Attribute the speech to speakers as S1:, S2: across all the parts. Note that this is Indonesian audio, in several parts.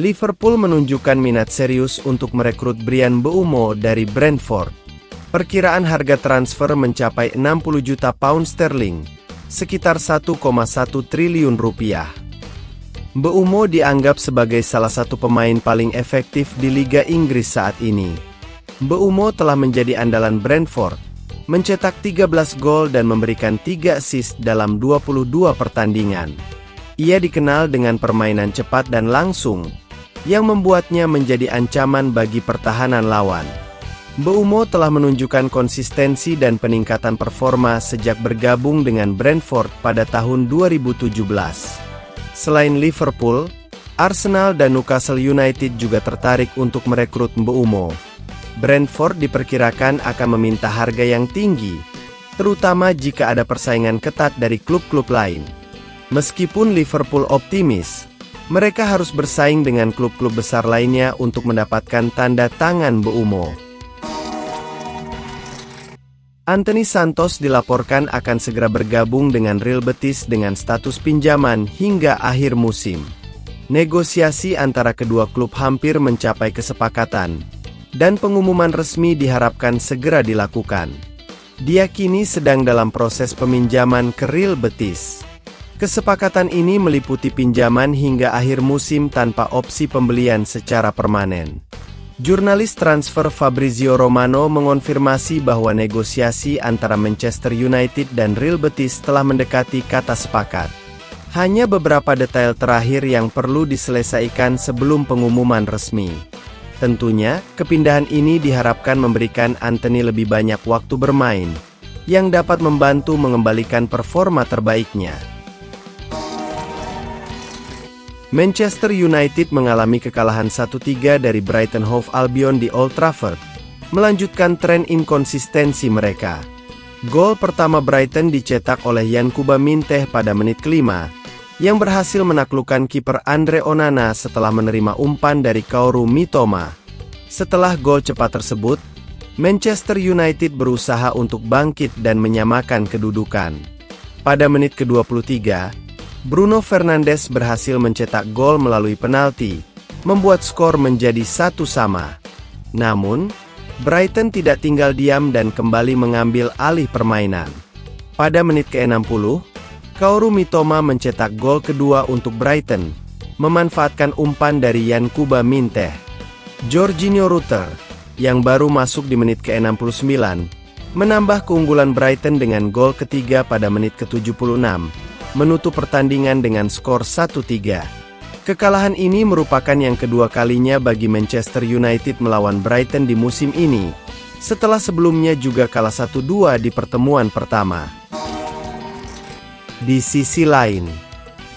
S1: Liverpool menunjukkan minat serius untuk merekrut Bryan Mbeumo dari Brentford. Perkiraan harga transfer mencapai 60 juta pound sterling, sekitar 1,1 triliun rupiah. Mbeumo dianggap sebagai salah satu pemain paling efektif di Liga Inggris saat ini. Mbeumo telah menjadi andalan Brentford, mencetak 13 gol dan memberikan 3 assist dalam 22 pertandingan. Ia dikenal dengan permainan cepat dan langsung, yang membuatnya menjadi ancaman bagi pertahanan lawan. Mbeumo telah menunjukkan konsistensi dan peningkatan performa sejak bergabung dengan Brentford pada tahun 2017. Selain Liverpool, Arsenal dan Newcastle United juga tertarik untuk merekrut Mbeumo. Brentford diperkirakan akan meminta harga yang tinggi, terutama jika ada persaingan ketat dari klub-klub lain. Meskipun Liverpool optimis, mereka harus bersaing dengan klub-klub besar lainnya untuk mendapatkan tanda tangan Mbeumo. Anthony Santos dilaporkan akan segera bergabung dengan Real Betis dengan status pinjaman hingga akhir musim. Negosiasi antara kedua klub hampir mencapai kesepakatan, dan pengumuman resmi diharapkan segera dilakukan. Dia kini sedang dalam proses peminjaman ke Real Betis. Kesepakatan ini meliputi pinjaman hingga akhir musim tanpa opsi pembelian secara permanen. Jurnalis transfer Fabrizio Romano mengonfirmasi bahwa negosiasi antara Manchester United dan Real Betis telah mendekati kata sepakat. Hanya beberapa detail terakhir yang perlu diselesaikan sebelum pengumuman resmi. Tentunya, kepindahan ini diharapkan memberikan Anthony lebih banyak waktu bermain, yang dapat membantu mengembalikan performa terbaiknya. Manchester United mengalami kekalahan 1-3 dari Brighton Hove Albion di Old Trafford, melanjutkan tren inkonsistensi mereka. Gol pertama Brighton dicetak oleh Yankuba Minteh pada menit ke-5, yang berhasil menaklukkan kiper Andre Onana setelah menerima umpan dari Kaoru Mitoma. Setelah gol cepat tersebut, Manchester United berusaha untuk bangkit dan menyamakan kedudukan. Pada menit ke-23, Bruno Fernandes berhasil mencetak gol melalui penalti, membuat skor menjadi 1-1. Namun, Brighton tidak tinggal diam dan kembali mengambil alih permainan. Pada menit ke-60, Kaoru Mitoma mencetak gol kedua untuk Brighton, memanfaatkan umpan dari Yankuba Minteh. Jorginho Rutter, yang baru masuk di menit ke-69, menambah keunggulan Brighton dengan gol ketiga pada menit ke-76, menutup pertandingan dengan skor 1-3. Kekalahan ini merupakan yang kedua kalinya bagi Manchester United melawan Brighton di musim ini, setelah sebelumnya juga kalah 1-2 di pertemuan pertama. Di sisi lain,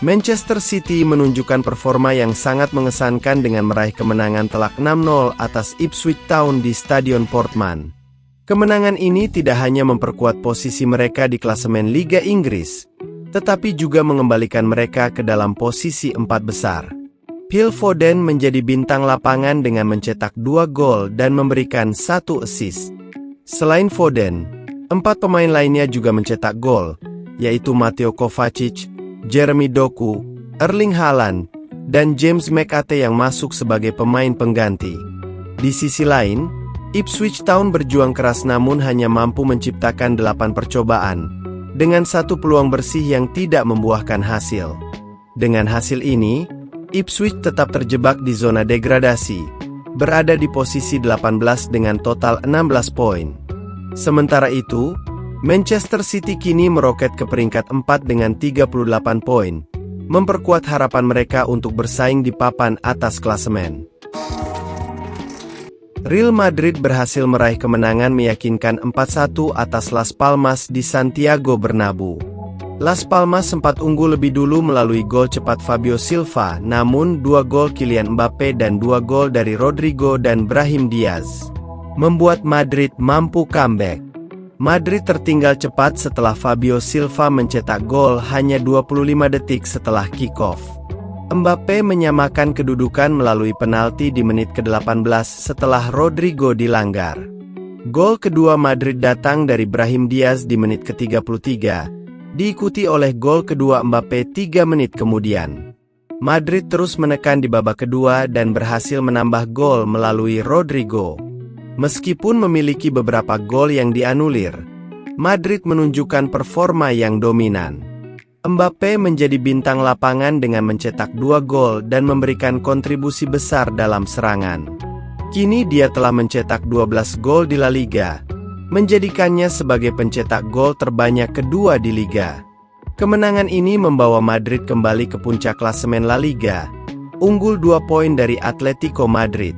S1: Manchester City menunjukkan performa yang sangat mengesankan dengan meraih kemenangan telak 6-0 atas Ipswich Town di Stadion Portman. Kemenangan ini tidak hanya memperkuat posisi mereka di klasemen Liga Inggris, tetapi juga mengembalikan mereka ke dalam posisi 4 besar. Phil Foden menjadi bintang lapangan dengan mencetak 2 gol dan memberikan 1 assist. Selain Foden, 4 pemain lainnya juga mencetak gol, yaitu Mateo Kovacic, Jeremy Doku, Erling Haaland, dan James McAtee yang masuk sebagai pemain pengganti. Di sisi lain, Ipswich Town berjuang keras namun hanya mampu menciptakan 8 percobaan, dengan 1 peluang bersih yang tidak membuahkan hasil. Dengan hasil ini, Ipswich tetap terjebak di zona degradasi, berada di posisi 18 dengan total 16 poin. Sementara itu, Manchester City kini meroket ke peringkat 4 dengan 38 poin, memperkuat harapan mereka untuk bersaing di papan atas klasemen. Real Madrid berhasil meraih kemenangan meyakinkan 4-1 atas Las Palmas di Santiago Bernabeu. Las Palmas sempat unggul lebih dulu melalui gol cepat Fabio Silva, namun 2 gol Kylian Mbappe dan 2 gol dari Rodrigo dan Brahim Diaz membuat Madrid mampu comeback. Madrid tertinggal cepat setelah Fabio Silva mencetak gol hanya 25 detik setelah kick-off. Mbappe menyamakan kedudukan melalui penalti di menit ke-18 setelah Rodrigo dilanggar. Gol kedua Madrid datang dari Brahim Diaz di menit ke-33, diikuti oleh gol kedua Mbappe 3 menit kemudian. Madrid terus menekan di babak kedua dan berhasil menambah gol melalui Rodrigo. Meskipun memiliki beberapa gol yang dianulir, Madrid menunjukkan performa yang dominan. Mbappe menjadi bintang lapangan dengan mencetak 2 gol dan memberikan kontribusi besar dalam serangan. Kini dia telah mencetak 12 gol di La Liga, menjadikannya sebagai pencetak gol terbanyak kedua di Liga. Kemenangan ini membawa Madrid kembali ke puncak klasemen La Liga, unggul 2 poin dari Atletico Madrid.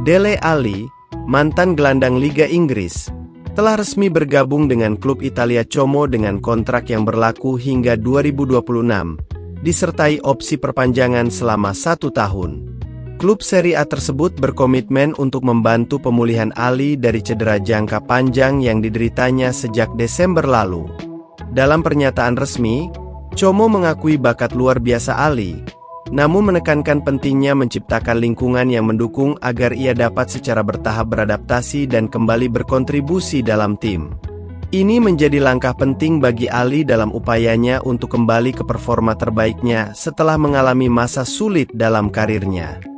S1: Dele Alli, mantan gelandang Liga Inggris, telah resmi bergabung dengan klub Italia Como dengan kontrak yang berlaku hingga 2026, disertai opsi perpanjangan selama 1 tahun. Klub Serie A tersebut berkomitmen untuk membantu pemulihan Ali dari cedera jangka panjang yang dideritanya sejak Desember lalu. Dalam pernyataan resmi, Como mengakui bakat luar biasa Ali, namun menekankan pentingnya menciptakan lingkungan yang mendukung agar ia dapat secara bertahap beradaptasi dan kembali berkontribusi dalam tim. Ini menjadi langkah penting bagi Ali dalam upayanya untuk kembali ke performa terbaiknya setelah mengalami masa sulit dalam karirnya.